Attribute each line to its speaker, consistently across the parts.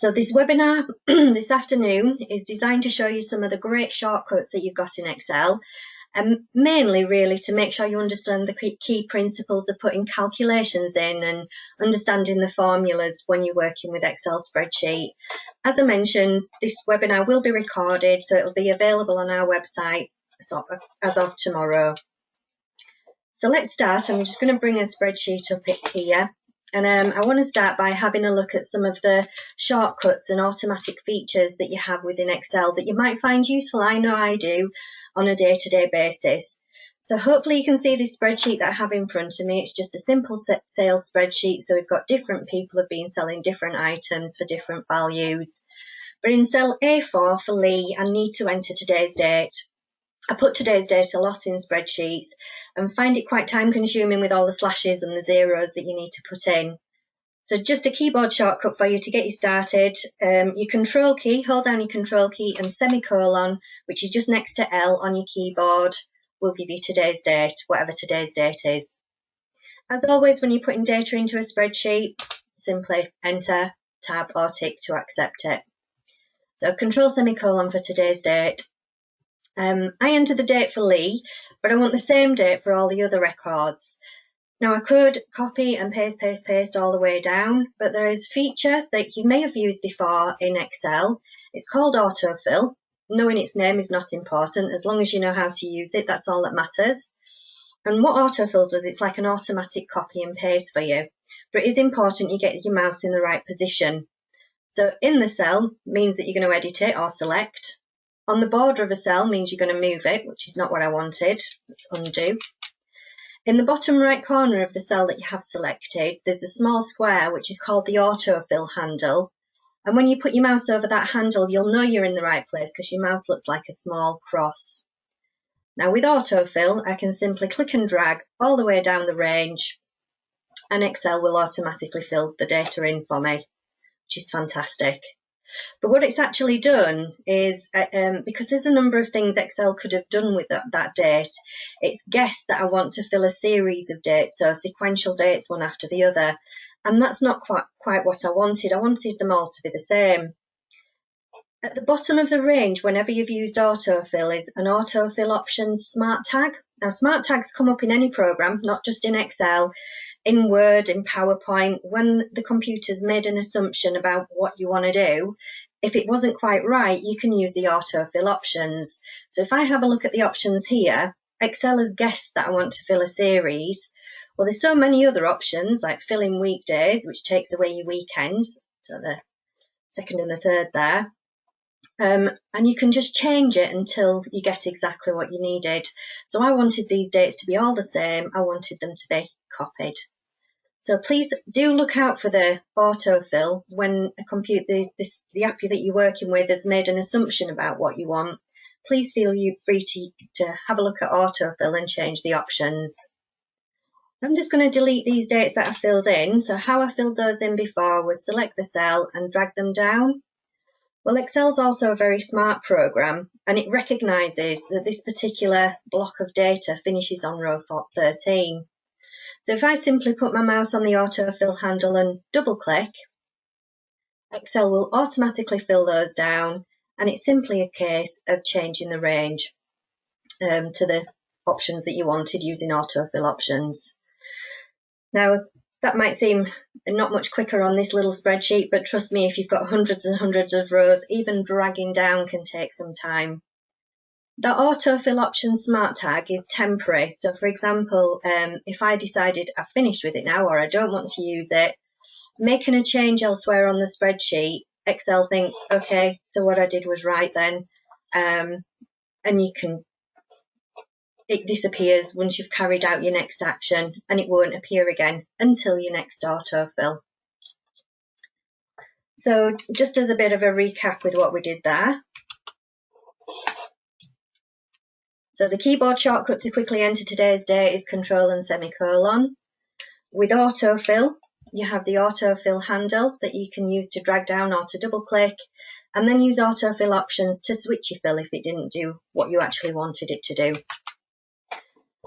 Speaker 1: So this webinar this afternoon is designed to show you some of the great shortcuts that you've got in Excel, and mainly really to make sure you understand the key principles of putting calculations in and understanding the formulas when you're working with Excel spreadsheet. As I mentioned, this webinar will be recorded, so it will be available on our website as of tomorrow. So let's start. I'm just going to bring a spreadsheet up here. And I want to start by having a look at some of the shortcuts and automatic features that you have within Excel that you might find useful. I know I do on a day-to-day basis. So hopefully you can see this spreadsheet that I have in front of me. It's just a simple sales spreadsheet. So we've got different people have been selling different items for different values. But in cell A4 for Lee, I need to enter today's date. I put today's date a lot in spreadsheets and find it quite time consuming with all the slashes and the zeros that you need to put in. So just a keyboard shortcut for you to get you started. Your control key, hold down your control key and semicolon, which is just next to L on your keyboard, will give you today's date, whatever today's date is. As always, when you're putting data into a spreadsheet, simply enter, tab or tick to accept it. So control semicolon for today's date. I enter the date for Lee, but I want the same date for all the other records. Now I could copy and paste all the way down, but there is a feature that you may have used before in Excel. It's called autofill. Knowing its name is not important. As long as you know how to use it, that's all that matters. And what autofill does, it's like an automatic copy and paste for you. But it is important you get your mouse in the right position. So in the cell means that you're going to edit it or select. On the border of a cell means you're going to move it, which is not what I wanted. Let's undo. In the bottom right corner of the cell that you have selected, there's a small square which is called the autofill handle. And when you put your mouse over that handle, you'll know you're in the right place because your mouse looks like a small cross. Now with autofill, I can simply click and drag all the way down the range, and Excel will automatically fill the data in for me, which is fantastic. But what it's actually done is, because there's a number of things Excel could have done with that date, it's guessed that I want to fill a series of dates, so sequential dates one after the other. And that's not quite what I wanted. I wanted them all to be the same. At the bottom of the range, whenever you've used autofill, is an autofill options smart tag. Now, smart tags come up in any program, not just in Excel, in Word, in PowerPoint. When the computer's made an assumption about what you want to do, if it wasn't quite right, you can use the autofill options. So if I have a look at the options here, Excel has guessed that I want to fill a series. Well, there's so many other options, like fill in weekdays, which takes away your weekends, so the second and the third there. And you can just change it until you get exactly what you needed. So I wanted these dates to be all the same. I wanted them to be copied. So please do look out for the autofill when a computer, the app that you're working with has made an assumption about what you want. Please feel free to have a look at autofill and change the options. So I'm just going to delete these dates that I filled in. So how I filled those in before was select the cell and drag them down. Well, Excel's also a very smart program, and it recognises that this particular block of data finishes on row 13. So if I simply put my mouse on the autofill handle and double click, Excel will automatically fill those down, and it's simply a case of changing the range to the options that you wanted using autofill options. Now, that might seem not much quicker on this little spreadsheet, but trust me, if you've got hundreds and hundreds of rows, even dragging down can take some time. The autofill option smart tag is temporary. So for example, if I decided I've finished with it now or I don't want to use it, making a change elsewhere on the spreadsheet, Excel thinks, okay, so what I did was right then. And it disappears once you've carried out your next action, and it won't appear again until your next autofill. So just as a bit of a recap with what we did there. So the keyboard shortcut to quickly enter today's date is control and semicolon. With autofill, you have the autofill handle that you can use to drag down or to double click, and then use autofill options to switch your fill if it didn't do what you actually wanted it to do.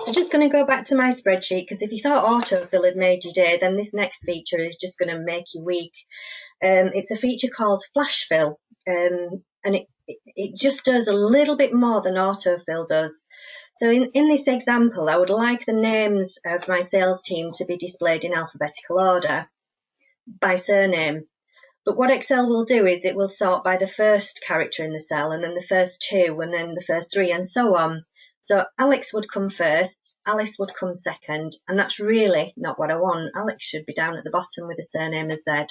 Speaker 1: So just going to go back to my spreadsheet, because if you thought autofill had made your day, then this next feature is just going to make you weak. It's a feature called flash fill, and it just does a little bit more than autofill does. So in this example, I would like the names of my sales team to be displayed in alphabetical order by surname. But what Excel will do is it will sort by the first character in the cell, and then the first two, and then the first three, and so on. So Alex would come first, Alice would come second, and that's really not what I want. Alex should be down at the bottom with the surname as Z.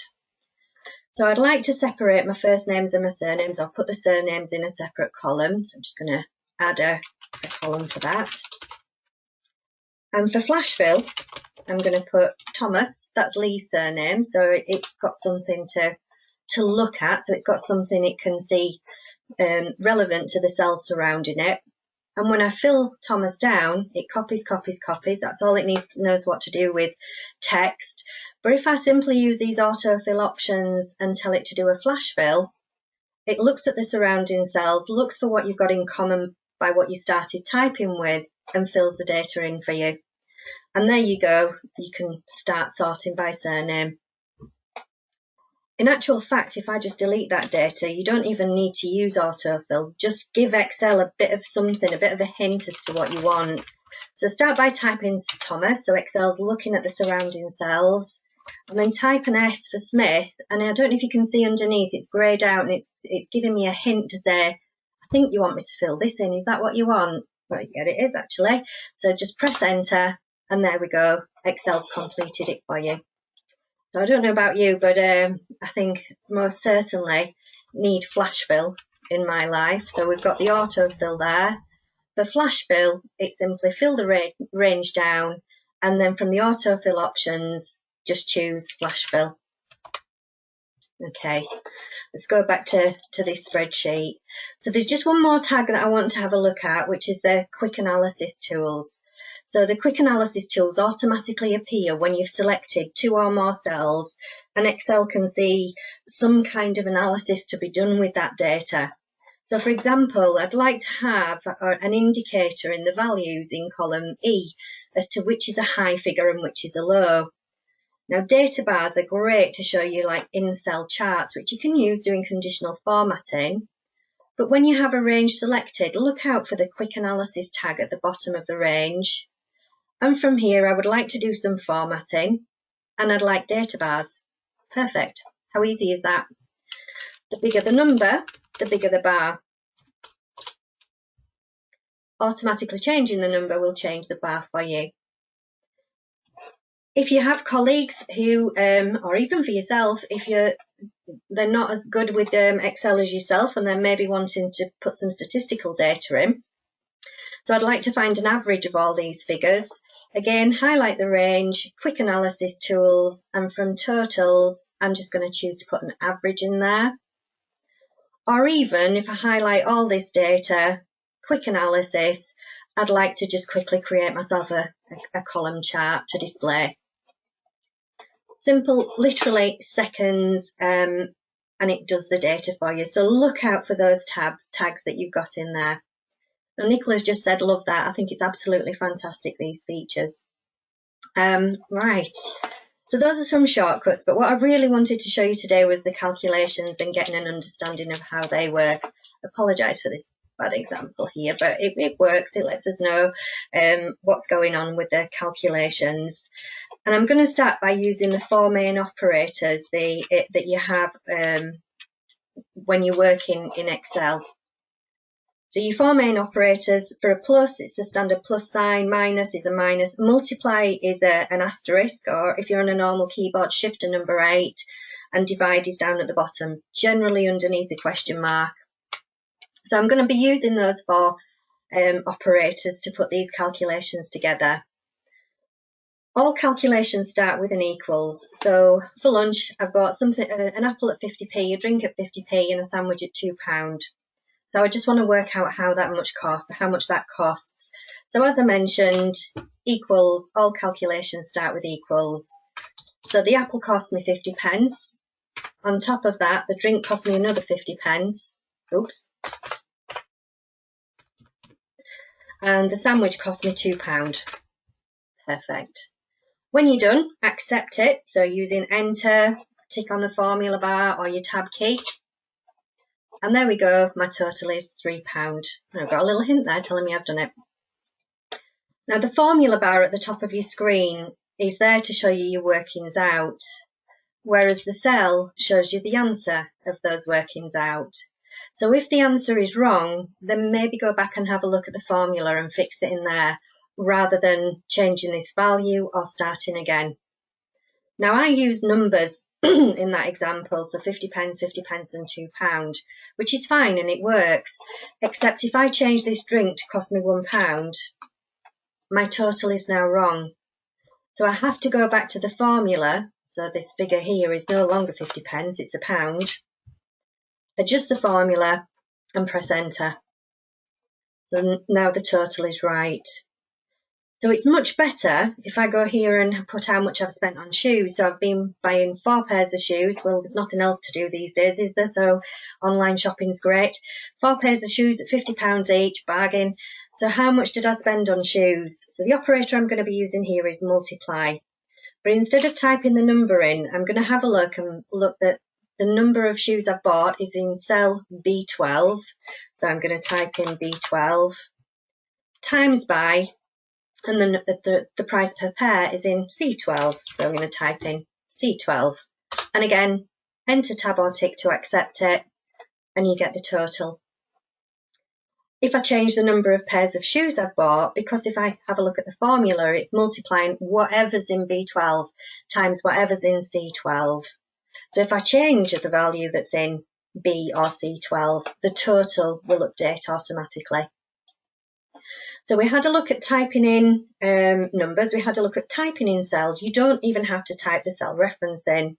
Speaker 1: So I'd like to separate my first names and my surnames, or put the surnames in a separate column. So I'm just going to add a column for that. And for flash fill, I'm going to put Thomas, that's Lee's surname, so it's got something to look at, so it's got something it can see relevant to the cell surrounding it. And when I fill Thomas down, it copies, that's all it knows what to do with text. But if I simply use these autofill options and tell it to do a flash fill, it looks at the surrounding cells, looks for what you've got in common by what you started typing with, and fills the data in for you. And there you go, you can start sorting by surname. In actual fact, if I just delete that data, you don't even need to use autofill. Just give Excel a bit of something, a bit of a hint as to what you want. So start by typing Thomas, so Excel's looking at the surrounding cells, and then type an S for Smith, and I don't know if you can see underneath, it's greyed out, and it's giving me a hint to say, I think you want me to fill this in, is that what you want? Well, yeah, it is actually. So just press enter, and there we go, Excel's completed it for you. So I don't know about you, but I think most certainly need flash fill in my life. So we've got the autofill there. For flash fill, it's simply fill the range down, and then from the autofill options, just choose flash fill. Okay, let's go back to this spreadsheet. So there's just one more tag that I want to have a look at, which is the quick analysis tools. So the quick analysis tools automatically appear when you've selected two or more cells, and Excel can see some kind of analysis to be done with that data. So for example, I'd like to have an indicator in the values in column E as to which is a high figure and which is a low. Now data bars are great to show you like in-cell charts, which you can use doing conditional formatting. But when you have a range selected, look out for the quick analysis tag at the bottom of the range. And from here, I would like to do some formatting, and I'd like data bars. Perfect. How easy is that? The bigger the number, the bigger the bar. Automatically changing the number will change the bar for you. If you have colleagues who, or even for yourself, if they're not as good with Excel as yourself, and they're maybe wanting to put some statistical data in. So I'd like to find an average of all these figures. Again, highlight the range, quick analysis tools, and from totals, I'm just going to choose to put an average in there. Or even if I highlight all this data, quick analysis, I'd like to just quickly create myself a column chart to display. Simple, literally seconds, and it does the data for you. So look out for those tags that you've got in there. Now, Nicola's just said, love that. I think it's absolutely fantastic, these features. Right, so those are some shortcuts, but what I really wanted to show you today was the calculations and getting an understanding of how they work. I apologise for this bad example here, but it works. It lets us know what's going on with the calculations. And I'm going to start by using the four main operators that you have when you're working in Excel. So your four main operators, for a plus, it's the standard plus sign, minus is a minus, multiply is an asterisk, or if you're on a normal keyboard, shift a number 8, and divide is down at the bottom, generally underneath the question mark. So I'm going to be using those four operators to put these calculations together. All calculations start with an equals. So for lunch, I've got something, an apple at 50p, a drink at 50p, and a sandwich at £2. So I just want to work out how much that costs. So as I mentioned, equals, all calculations start with equals. So the apple cost me 50p. On top of that, the drink cost me another 50p. Oops. and the sandwich cost me £2. Perfect. When you're done, accept it. So using enter, tick on the formula bar or your tab key. And there we go, my total is £3. I've got a little hint there telling me I've done it. Now the formula bar at the top of your screen is there to show you your workings out, whereas the cell shows you the answer of those workings out. So if the answer is wrong, then maybe go back and have a look at the formula and fix it in there, rather than changing this value or starting again. Now I use numbers in that example, so 50p, 50p and £2, which is fine and it works, except if I change this drink to cost me £1, my total is now wrong. So I have to go back to the formula, so this figure here is no longer 50p, it's £1, adjust the formula and press enter. So now the total is right. So it's much better if I go here and put how much I've spent on shoes. So I've been buying 4 pairs of shoes. Well, there's nothing else to do these days, is there? So online shopping's great. 4 pairs of shoes at £50 each, bargain. So how much did I spend on shoes? So the operator I'm going to be using here is multiply. But instead of typing the number in, I'm going to have a look and look that the number of shoes I've bought is in cell B12. So I'm going to type in B12 times by, and then the price per pair is in C12, so I'm going to type in C12. And again, enter, tab or tick to accept it, and you get the total. If I change the number of pairs of shoes I've bought, because if I have a look at the formula, it's multiplying whatever's in B12 times whatever's in C12. So if I change the value that's in B or C12, the total will update automatically. So we had a look at typing in numbers, we had a look at typing in cells. You don't even have to type the cell reference in.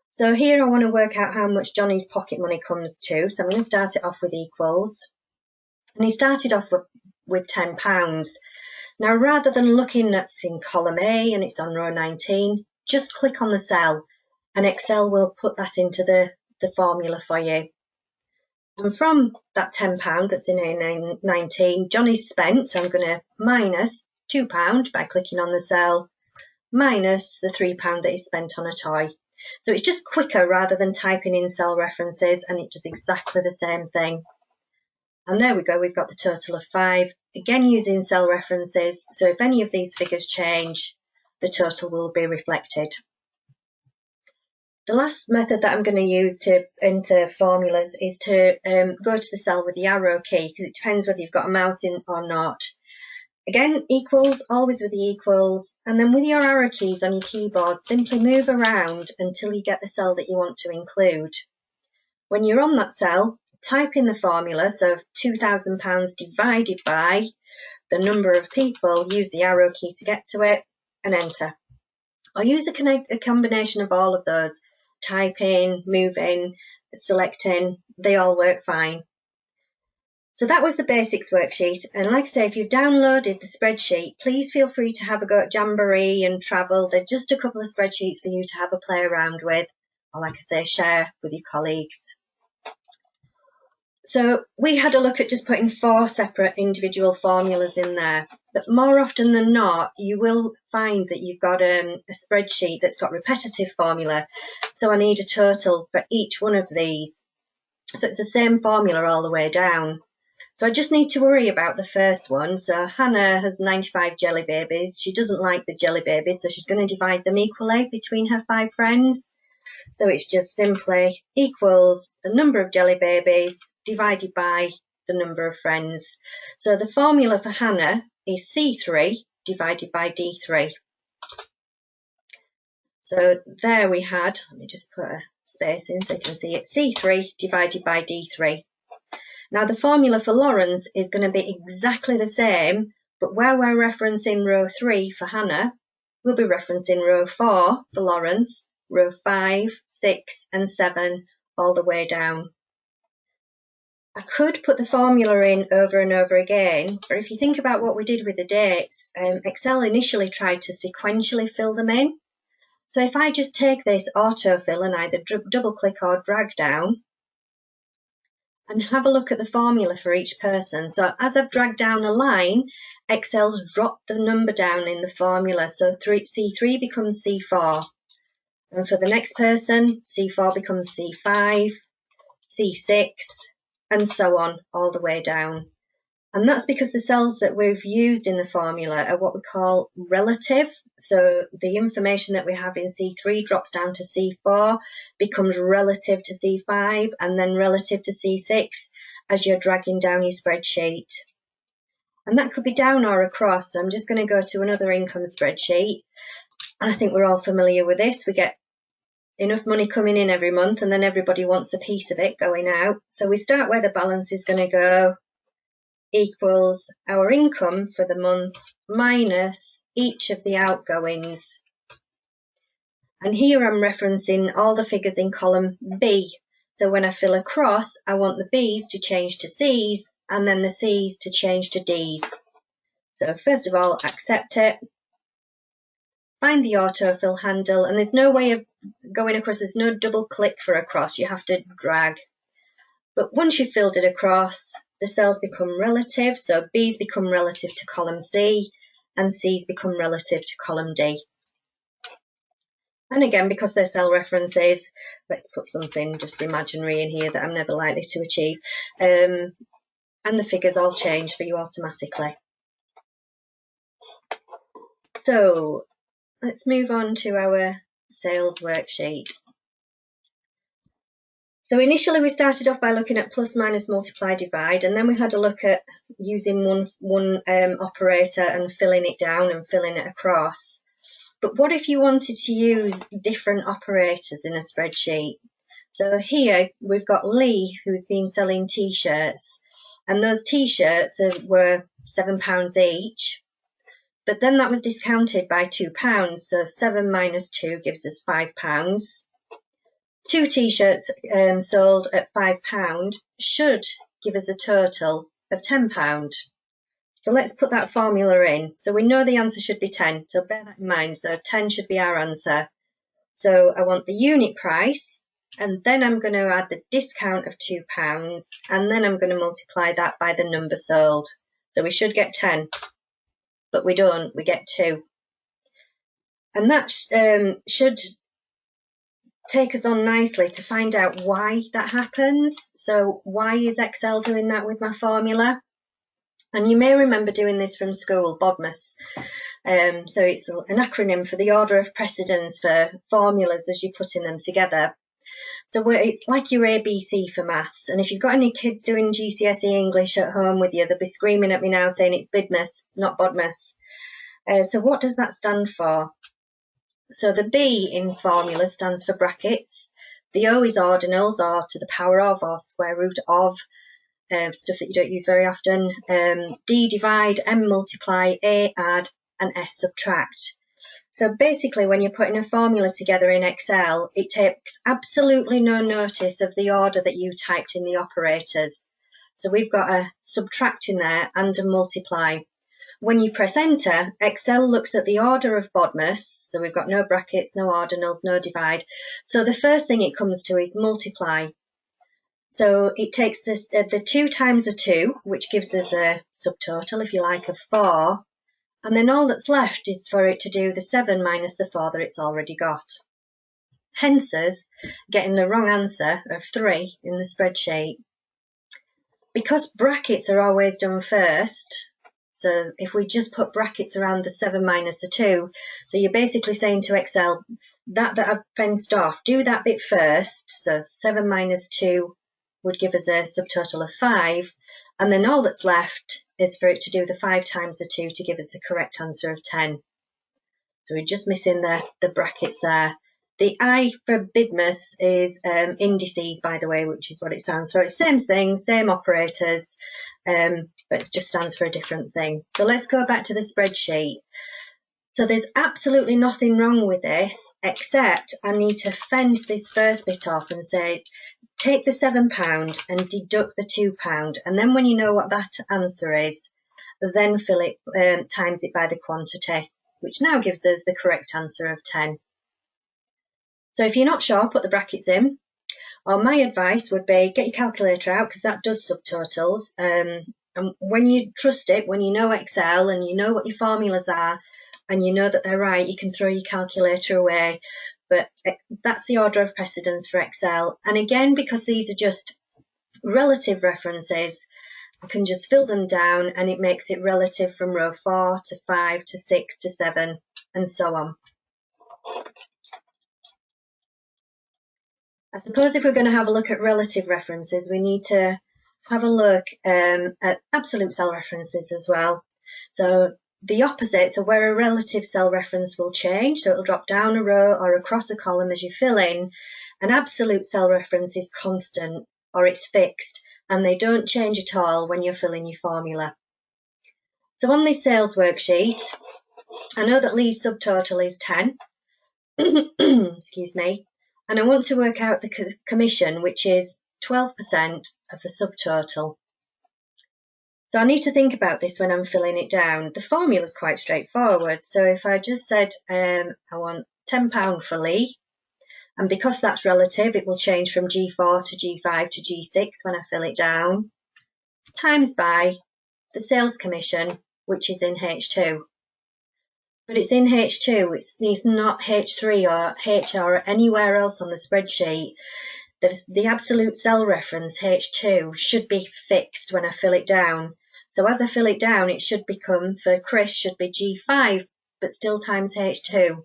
Speaker 1: So here I want to work out how much Johnny's pocket money comes to. So I'm going to start it off with equals. And he started off with £10. Now rather than looking at in column A and it's on row 19, just click on the cell and Excel will put that into the formula for you. And from that £10 that's in A19, Johnny's spent, so I'm going to minus £2 by clicking on the cell, minus the £3 that he spent on a toy. So it's just quicker rather than typing in cell references, and it does exactly the same thing. And there we go, we've got the total of 5, again using cell references, so if any of these figures change, the total will be reflected. The last method that I'm going to use to enter formulas is to go to the cell with the arrow key, because it depends whether you've got a mouse in or not. Again, equals, always with the equals, and then with your arrow keys on your keyboard, simply move around until you get the cell that you want to include. When you're on that cell, type in the formula, so £2,000 divided by the number of people, use the arrow key to get to it, and enter. Or use a combination of all of those. Typing, moving, selecting, they all work fine. So that was the basics worksheet, and like I say, if you've downloaded the spreadsheet, please feel free to have a go at Jamboree and Travel. They're just a couple of spreadsheets for you to have a play around with, or like I say, share with your colleagues. So we had a look at just putting 4 separate individual formulas in there, but more often than not, you will find that you've got a spreadsheet that's got repetitive formula. So I need a total for each one of these. So it's the same formula all the way down. So I just need to worry about the first one. So Hannah has 95 jelly babies. She doesn't like the jelly babies, so she's going to divide them equally between her 5 friends. So it's just simply equals the number of jelly babies divided by the number of friends. So the formula for Hannah is C3 divided by D3. So there we had, let me just put a space in so you can see it, C3 divided by D3. Now the formula for Lawrence is going to be exactly the same, but where we're referencing row 3 for Hannah, we'll be referencing row 4 for Lawrence, row 5, 6 and 7 all the way down. I could put the formula in over and over again, but if you think about what we did with the dates, Excel initially tried to sequentially fill them in. So if I just take this autofill and either double click or drag down, and have a look at the formula for each person. So as I've dragged down a line, Excel's dropped the number down in the formula. So C3 becomes C4. And for the next person, C4 becomes C5, C6, and so on, all the way down. And that's because the cells that we've used in the formula are what we call relative. So the information that we have in C3 drops down to C4, becomes relative to C5, and then relative to C6 as you're dragging down your spreadsheet. And that could be down or across. So I'm just going to go to another income spreadsheet. And I think we're all familiar with this. We get enough money coming in every month, and then everybody wants a piece of it going out. So we start where the balance is going to go, equals our income for the month minus each of the outgoings. And here I'm referencing all the figures in column B. So when I fill across, I want the B's to change to C's and then the C's to change to D's. So first of all, accept it, find the autofill handle, and there's no way of going across, there's no double click for across, you have to drag. But once you've filled it across, the cells become relative, so B's become relative to column C, and C's become relative to column D. And again, because they're cell references, let's put something just imaginary in here that I'm never likely to achieve. And the figures all change for you automatically. So let's move on to our sales worksheet. So initially we started off by looking at plus, minus, multiply, divide, and then we had a look at using one operator and filling it down and filling it across. But what if you wanted to use different operators in a spreadsheet? So here we've got Lee, who's been selling t-shirts, and those t-shirts were £7 each, but then that was discounted by £2, so 7 minus 2 gives us £5. 2 t-shirts sold at £5 should give us a total of £10. So let's put that formula in. So we know the answer should be 10, so bear that in mind. So 10 should be our answer. So I want the unit price, and then I'm going to add the discount of £2, and then I'm going to multiply that by the number sold. So we should get 10, but we don't, we get 2. And that should take us on nicely to find out why that happens. So why is Excel doing that with my formula? And you may remember doing this from school, BODMAS. So it's an acronym for the order of precedence for formulas as you're putting them together. So it's like your ABC for maths. And if you've got any kids doing GCSE English at home with you, they'll be screaming at me now saying it's BIDMAS, not BODMAS. So what does that stand for? So the B in formula stands for brackets. The O is ordinals, or to the power of, or square root of, stuff that you don't use very often. D divide, M multiply, A add, and S subtract. So basically when you're putting a formula together in Excel, it takes absolutely no notice of the order that you typed in the operators. So we've got a subtract in there and a multiply. When you press enter, Excel looks at the order of BODMAS, so we've got no brackets, no ordinals, no divide. So the first thing it comes to is multiply. So it takes this, the 2 times a 2, which gives us a subtotal, if you like, of 4. And then all that's left is for it to do the 7 minus the 4 that it's already got. Hence us getting the wrong answer of 3 in the spreadsheet. Because brackets are always done first, so if we just put brackets around the 7 minus the 2, so you're basically saying to Excel, that I've fenced off, do that bit first, so 7 minus 2 would give us a subtotal of 5, and then all that's left is for it to do the 5 times the 2 to give us the correct answer of 10. So we're just missing the brackets there. The I for BIDMAS is indices, by the way, which is what it stands for. It's same thing, same operators, but it just stands for a different thing. So let's go back to the spreadsheet. So there's absolutely nothing wrong with this, except I need to fence this first bit off and say, take the £7 and deduct the £2. And then when you know what that answer is, then fill it, times it by the quantity, which now gives us the correct answer of 10. So if you're not sure, put the brackets in. Or my advice would be get your calculator out, because that does subtotals. And when you trust it, when you know Excel and you know what your formulas are and you know that they're right, you can throw your calculator away. But that's the order of precedence for Excel. And again, because these are just relative references, I can just fill them down and it makes it relative from row 4 to 5 to 6 to 7 and so on. I suppose if we're going to have a look at relative references, we need to have a look at absolute cell references as well. So the opposite, so where a relative cell reference will change, so it'll drop down a row or across a column as you fill in, an absolute cell reference is constant or it's fixed and they don't change at all when you're filling your formula. So on this sales worksheet, I know that Lee's subtotal is 10, excuse me, and I want to work out the commission, which is 12% of the subtotal. So I need to think about this when I'm filling it down. The formula is quite straightforward. So if I just said I want £10 for Lee, and because that's relative, it will change from G4 to G5 to G6 when I fill it down, times by the sales commission, which is in H2. But it's in H2, it's not H3 or H or anywhere else on the spreadsheet. The absolute cell reference, H2, should be fixed when I fill it down. So as I fill it down, it should become, for Chris, should be G5, but still times H2.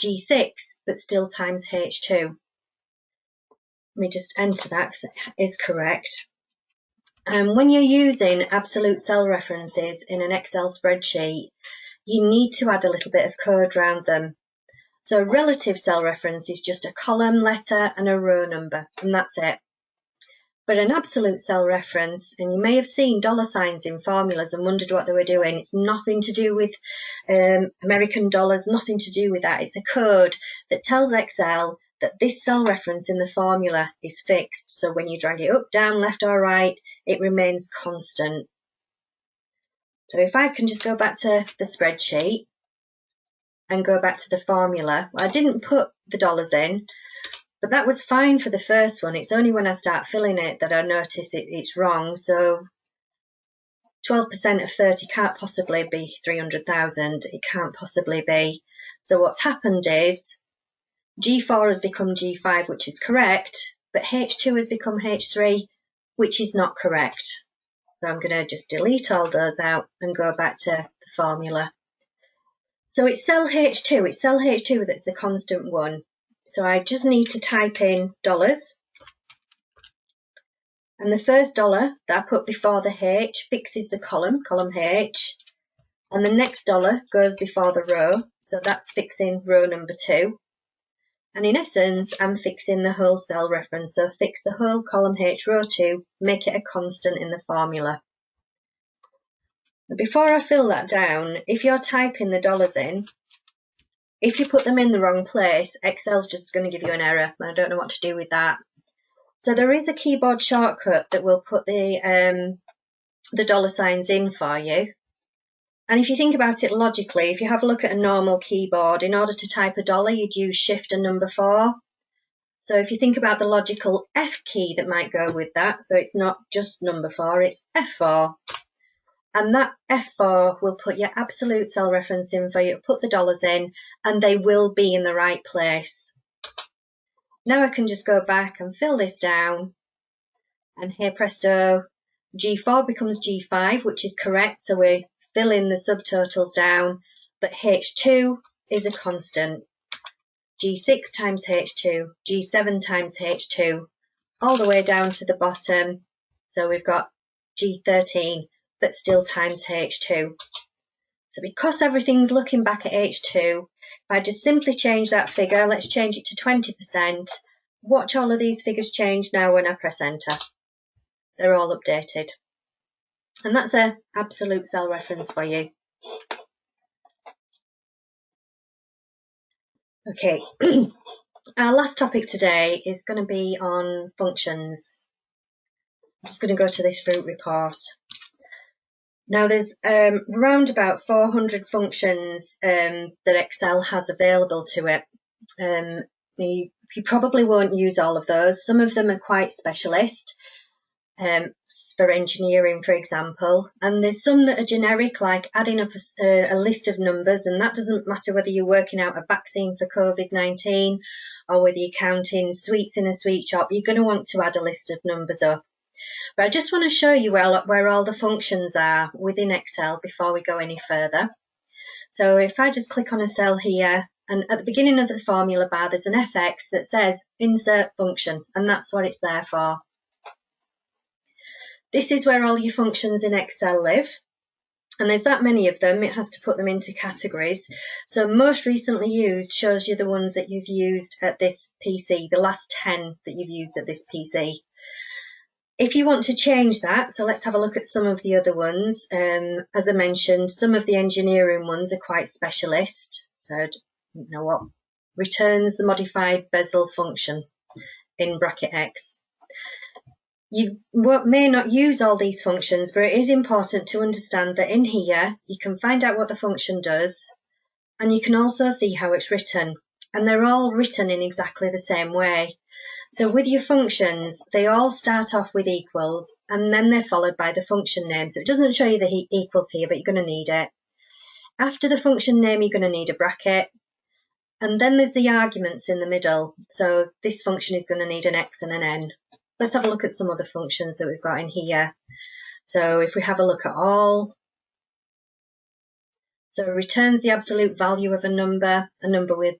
Speaker 1: G6, but still times H2. Let me just enter that because it is correct. When you're using absolute cell references in an Excel spreadsheet, you need to add a little bit of code around them. So a relative cell reference is just a column, letter, and a row number, and that's it. But an absolute cell reference, and you may have seen dollar signs in formulas and wondered what they were doing. It's nothing to do with American dollars, nothing to do with that. It's a code that tells Excel that this cell reference in the formula is fixed. So when you drag it up, down, left, or right, it remains constant. So if I can just go back to the spreadsheet and go back to the formula, I didn't put the dollars in, but that was fine for the first one. It's only when I start filling it that I notice it's wrong. So 12% of 30 can't possibly be 300,000. It can't possibly be. So what's happened is G4 has become G5, which is correct, but H2 has become H3, which is not correct. So I'm going to just delete all those out and go back to the formula. So it's cell H2 that's the constant one. So I just need to type in dollars. And the first dollar that I put before the H fixes the column H. And the next dollar goes before the row. So that's fixing row number 2. And in essence, I'm fixing the whole cell reference. So fix the whole column H row 2, make it a constant in the formula. Before I fill that down, if you're typing the dollars in, if you put them in the wrong place, Excel's just going to give you an error. I don't know what to do with that. So there is a keyboard shortcut that will put the dollar signs in for you. And if you think about it logically, if you have a look at a normal keyboard, in order to type a dollar, you'd use Shift and number 4. So if you think about the logical F key that might go with that, so it's not just number 4, it's F4. And that F4 will put your absolute cell reference in for you, put the dollars in, and they will be in the right place. Now I can just go back and fill this down, and here presto, G4 becomes G5, which is correct, so we're filling the subtotals down, but H2 is a constant. G6 times H2, G7 times H2, all the way down to the bottom, so we've got G13, but still times H2. So because everything's looking back at H2, if I just simply change that figure, let's change it to 20%, watch all of these figures change now when I press enter. They're all updated. And that's an absolute cell reference for you. Okay, our last topic today is going to be on functions. I'm just going to go to this fruit report. Now there's around about 400 functions that Excel has available to it. You probably won't use all of those. Some of them are quite specialist, for engineering, for example, and there's some that are generic, like adding up a list of numbers, and that doesn't matter whether you're working out a vaccine for COVID-19 or whether you're counting sweets in a sweet shop. You're going to want to add a list of numbers up. But I just want to show you where all the functions are within Excel before we go any further. So if I just click on a cell here, and at the beginning of the formula bar there's an FX that says insert function, and that's what it's there for. This is where all your functions in Excel live, and there's that many of them, it has to put them into categories. So most recently used shows you the ones that you've used at this PC, the last 10 that you've used at this PC. If you want to change that, so let's have a look at some of the other ones. As I mentioned, some of the engineering ones are quite specialist. So, you know what, returns the modified bezel function in bracket X. You may not use all these functions, but it is important to understand that in here you can find out what the function does, and you can also see how it's written, and they're all written in exactly the same way. So with your functions, they all start off with equals, and then they're followed by the function name. So it doesn't show you the equals here, but you're going to need it. After the function name, you're going to need a bracket, and then there's the arguments in the middle. So this function is going to need an X and an N. Let's have a look at some other functions that we've got in here. So if we have a look at all, so it returns the absolute value of a number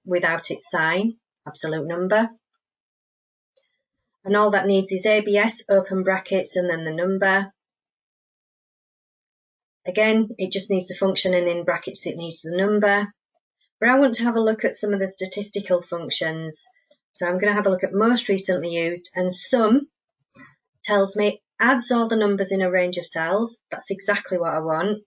Speaker 1: without its sign, absolute number. And all that needs is ABS, open brackets, and then the number. Again, it just needs the function, and in brackets it needs the number. But I want to have a look at some of the statistical functions. So I'm going to have a look at most recently used, and sum tells me adds all the numbers in a range of cells. That's exactly what I want.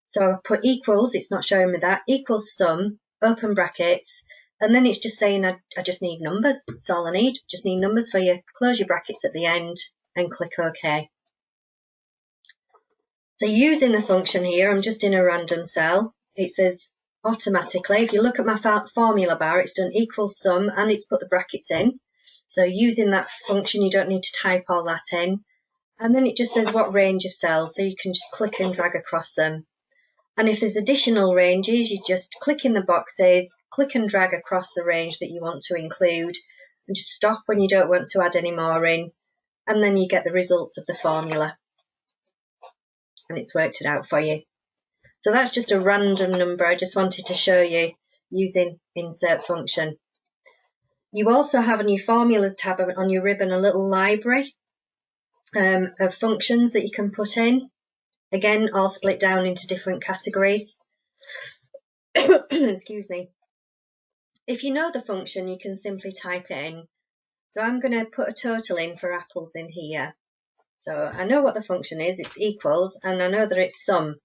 Speaker 1: So I put equals, it's not showing me that, equals sum, open brackets, and then it's just saying I just need numbers. That's all I need, just need numbers for you. Close your brackets at the end and click OK. So using the function here, I'm just in a random cell. It says automatically, if you look at my formula bar, it's done equals sum and it's put the brackets in. So using that function, you don't need to type all that in. And then it just says what range of cells, so you can just click and drag across them. And if there's additional ranges, you just click in the boxes, click and drag across the range that you want to include, and just stop when you don't want to add any more in, and then you get the results of the formula. And it's worked it out for you. So that's just a random number. I just wanted to show you using insert function. You also have in your formulas tab on your ribbon a little library of functions that you can put in. Again, all split down into different categories. Excuse me. If you know the function, you can simply type it in. So I'm going to put a total in for apples in here. So I know what the function is, it's equals, and I know that it's sum.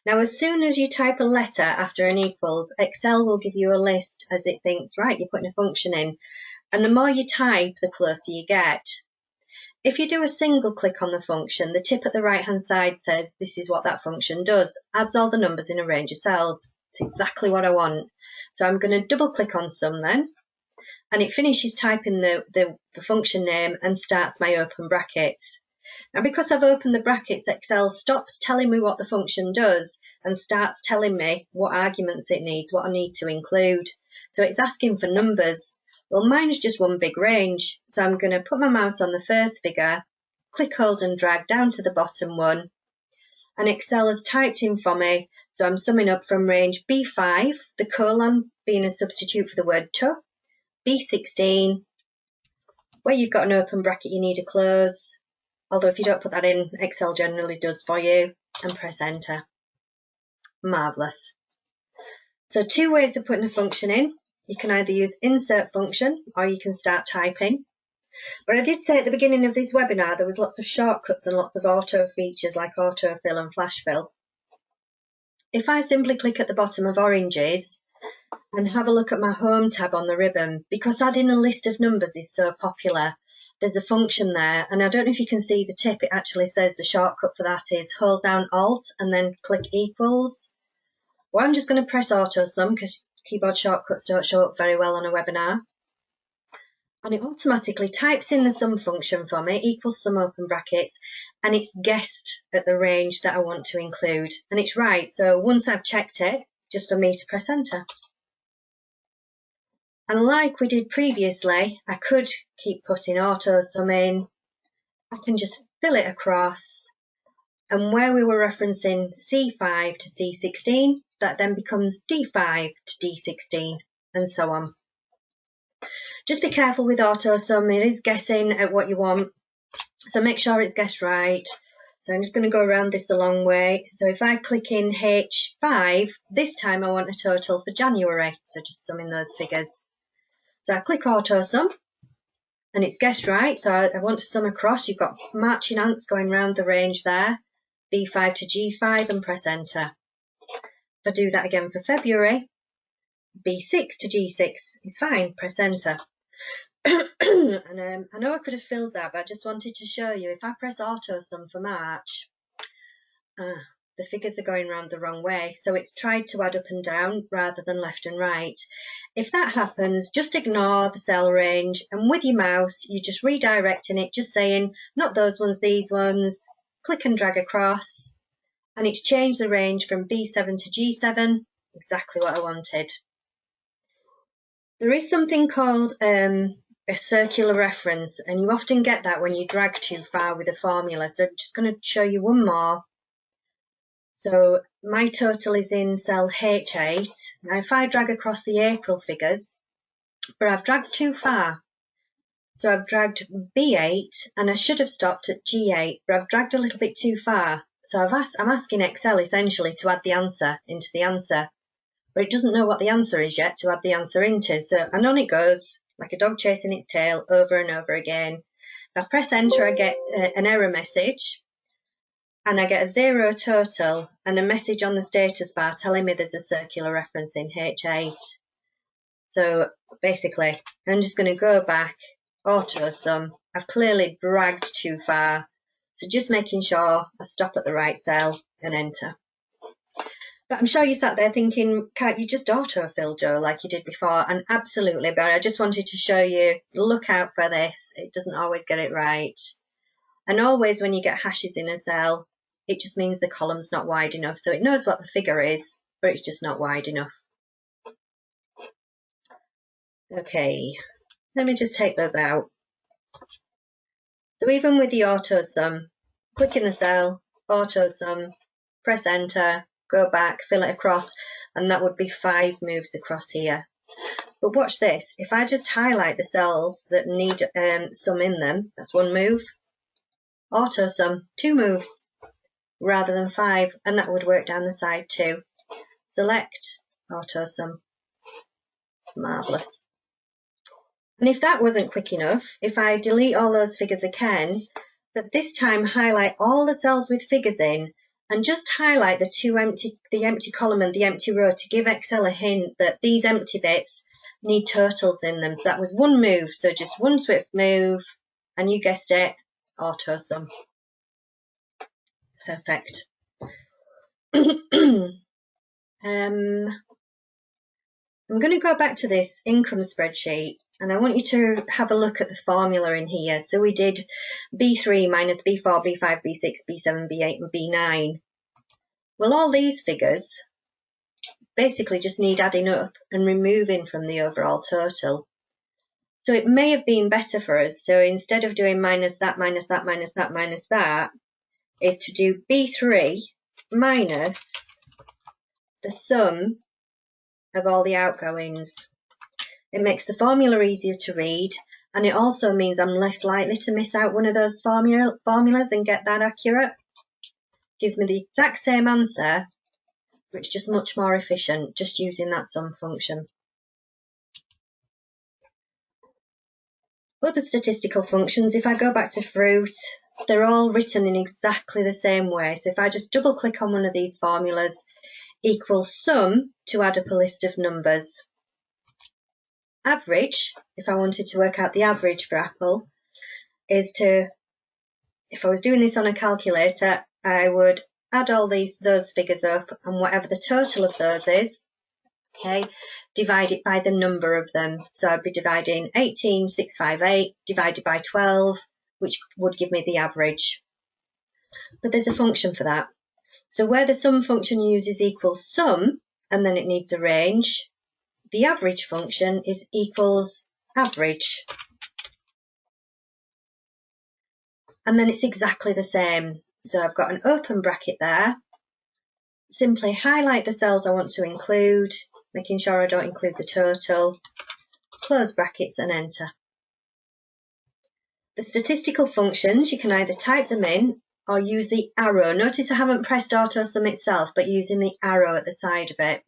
Speaker 1: Now, as soon as you type a letter after an equals, Excel will give you a list as it thinks, right, you're putting a function in. And the more you type, the closer you get. If you do a single click on the function, the tip at the right-hand side says this is what that function does, adds all the numbers in a range of cells. It's exactly what I want. So I'm going to double click on sum then, and it finishes typing the function name and starts my open brackets. Now, because I've opened the brackets, Excel stops telling me what the function does and starts telling me what arguments it needs, what I need to include. So it's asking for numbers. Well, mine is just one big range, so I'm going to put my mouse on the first figure, click, hold and drag down to the bottom one, and Excel has typed in for me, so I'm summing up from range B5, the colon being a substitute for the word to, B16, where you've got an open bracket you need a close, although if you don't put that in, Excel generally does for you, and press enter. Marvellous. So two ways of putting a function in. You can either use insert function or you can start typing. But I did say at the beginning of this webinar there was lots of shortcuts and lots of auto features like autofill and flash fill. If I simply click at the bottom of oranges and have a look at my home tab on the ribbon, because adding a list of numbers is so popular, there's a function there, and I don't know if you can see the tip, it actually says the shortcut for that is hold down Alt and then click equals. Well, I'm just going to press auto sum because keyboard shortcuts don't show up very well on a webinar. and it automatically types in the sum function for me, equals sum open brackets, and it's guessed at the range that I want to include, and it's right. So once I've checked it, just for me to press enter. And like we did previously, I could keep putting auto sum in. I can just fill it across, and where we were referencing C5 to C16, that then becomes D5 to D16, and so on. Just be careful with auto sum, it is guessing at what you want, so make sure it's guessed right. So I'm just going to go around this the long way. So if I click in H5, this time I want a total for January, so just summing those figures. So I click auto sum, and it's guessed right, so I want to sum across. You've got marching ants going around the range there, B5 to G5, and press enter. If I do that again for February, B6 to G6 is fine, press enter. And I know I could have filled that, but I just wanted to show you, if I press auto sum for March, the figures are going around the wrong way, so it's tried to add up and down rather than left and right. If that happens, just ignore the cell range, and with your mouse you're just redirecting it, just saying not those ones, these ones, click and drag across, and it's changed the range from B7 to G7, exactly what I wanted. There is something called a circular reference, and you often get that when you drag too far with a formula, so I'm just going to show you one more. So my total is in cell H8. Now if I drag across the April figures, but I've dragged too far. So I've dragged B8, and I should have stopped at G8, but I've dragged a little bit too far. So I'm asking Excel essentially to add the answer into the answer, but it doesn't know what the answer is yet to add the answer into. So and on it goes, like a dog chasing its tail, over and over again. If I press enter, I get an error message, and I get a 0 total and a message on the status bar telling me there's a circular reference in H8. So basically, I'm just going to go back, auto sum. I've clearly dragged too far, so just making sure I stop at the right cell and enter. But I'm sure you sat there thinking, can't you just auto-fill, Joe, like you did before? And absolutely, but I just wanted to show you, look out for this. It doesn't always get it right. And always when you get hashes in a cell, it just means the column's not wide enough. So it knows what the figure is, but it's just not wide enough. Okay, let me just take those out. So even with the auto sum, click in the cell, auto sum, press enter, go back, fill it across, and that would be 5 moves across here. But watch this, if I just highlight the cells that need sum in them, that's 1 move. Auto sum, 2 moves rather than 5, and that would work down the side too. Select auto sum. Marvellous. And if that wasn't quick enough, if I delete all those figures again, but this time highlight all the cells with figures in, and just highlight the empty column and the empty row to give Excel a hint that these empty bits need totals in them. So that was 1 move, so just 1 swift move, and you guessed it, auto sum. Perfect. I'm going to go back to this income spreadsheet, and I want you to have a look at the formula in here. So we did B3 minus B4, B5, B6, B7, B8 and B9. Well, all these figures basically just need adding up and removing from the overall total. So it may have been better for us, so instead of doing minus that, minus that, minus that, minus that, is to do B3 minus the sum of all the outgoings. It makes the formula easier to read, and it also means I'm less likely to miss out one of those formulas and get that accurate. Gives me the exact same answer, but it's just much more efficient, just using that sum function. Other statistical functions, if I go back to fruit, they're all written in exactly the same way. So if I just double click on one of these formulas, equals sum to add up a list of numbers. Average, if I wanted to work out the average for apple, is to, if I was doing this on a calculator, I would add all those figures up, and whatever the total of those is, okay, divide it by the number of them. So I'd be dividing 18,658 divided by 12, which would give me the average. But there's a function for that. So where the sum function uses equals sum, and then it needs a range, the average function is equals average. And then it's exactly the same. So I've got an open bracket there. Simply highlight the cells I want to include, making sure I don't include the total, close brackets and enter. The statistical functions, you can either type them in or use the arrow. Notice I haven't pressed AutoSum itself, but using the arrow at the side of it.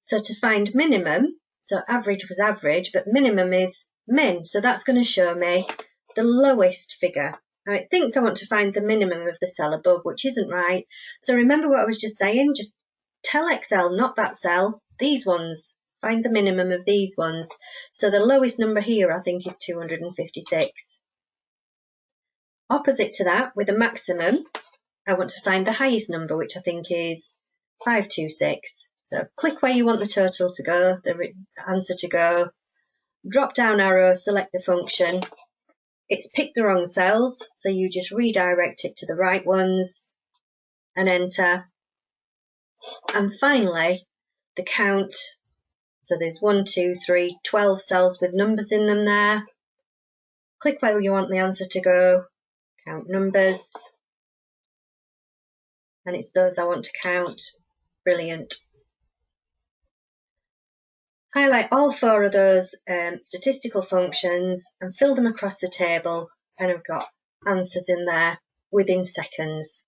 Speaker 1: So to find minimum, so average was average, but minimum is min. So that's going to show me the lowest figure. Now it thinks I want to find the minimum of the cell above, which isn't right. So remember what I was just saying, just tell Excel, not that cell, these ones. Find the minimum of these ones. So the lowest number here, I think, is 256. Opposite to that, with a maximum, I want to find the highest number, which I think is 526. So click where you want the total to go, the answer to go, drop down arrow, select the function. It's picked the wrong cells, so you just redirect it to the right ones and enter. And finally, the count. So there's 1, 2, 3, 12 cells with numbers in them there. Click where you want the answer to go, count numbers. And it's those I want to count. Brilliant. Highlight all 4 of those statistical functions and fill them across the table, and I've got answers in there within seconds.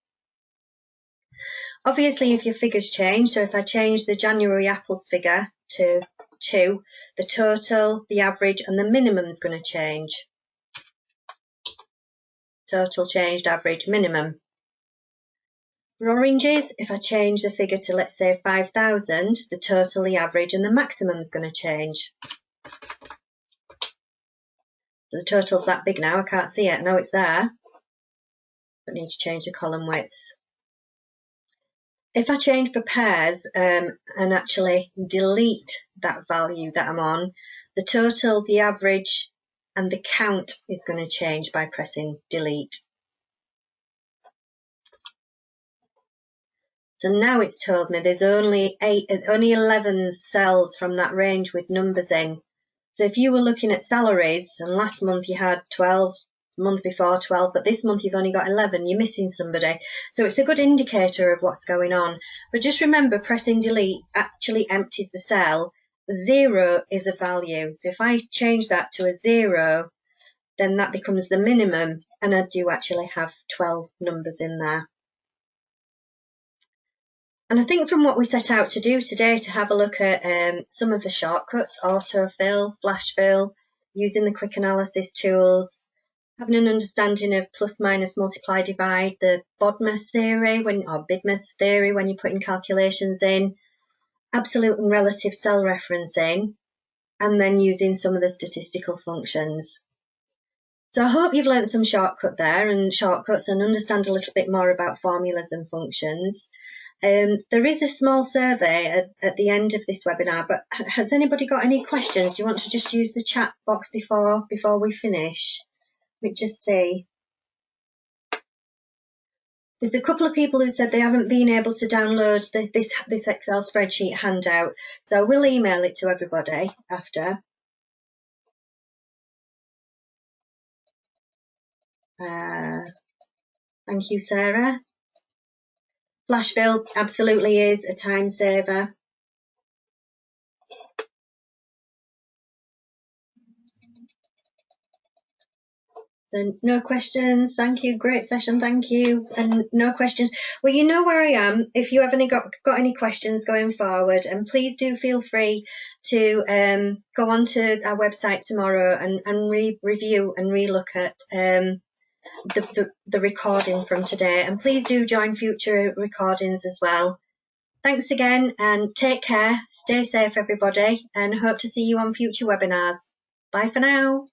Speaker 1: Obviously, if your figures change, so if I change the January apples figure to 2, the total, the average and the minimum is going to change. Total changed, average, minimum. For oranges, if I change the figure to, let's say, 5,000, the total, the average and the maximum is going to change. So the total's that big now, I can't see it. No, it's there. But I need to change the column widths. If I change for pairs and actually delete that value that I'm on, the total, the average and the count is going to change by pressing delete. So now it's told me there's only 11 cells from that range with numbers in. So if you were looking at salaries and last month you had 12, month before 12, but this month you've only got 11, you're missing somebody. So it's a good indicator of what's going on. But just remember, pressing delete actually empties the cell. 0 is a value. So if I change that to a 0, then that becomes the minimum, and I do actually have 12 numbers in there. And I think from what we set out to do today, to have a look at some of the shortcuts, autofill, flash fill, using the quick analysis tools, having an understanding of plus, minus, multiply, divide, the BODMAS theory, or BIDMAS theory when you're putting calculations in, absolute and relative cell referencing, and then using some of the statistical functions. So I hope you've learned some shortcuts and understand a little bit more about formulas and functions. There is a small survey at the end of this webinar, but has anybody got any questions? Do you want to just use the chat box before we finish? Let me just see. There's a couple of people who said they haven't been able to download this Excel spreadsheet handout, so I will email it to everybody after. Thank you, Sarah. Flash fill absolutely is a time saver. So no questions, thank you, great session, thank you, and no questions. Well, you know where I am if you have got any questions going forward, and please do feel free to go onto our website tomorrow and review and relook at the recording from today, and please do join future recordings as well. Thanks again and take care, stay safe everybody, and hope to see you on future webinars. Bye for now.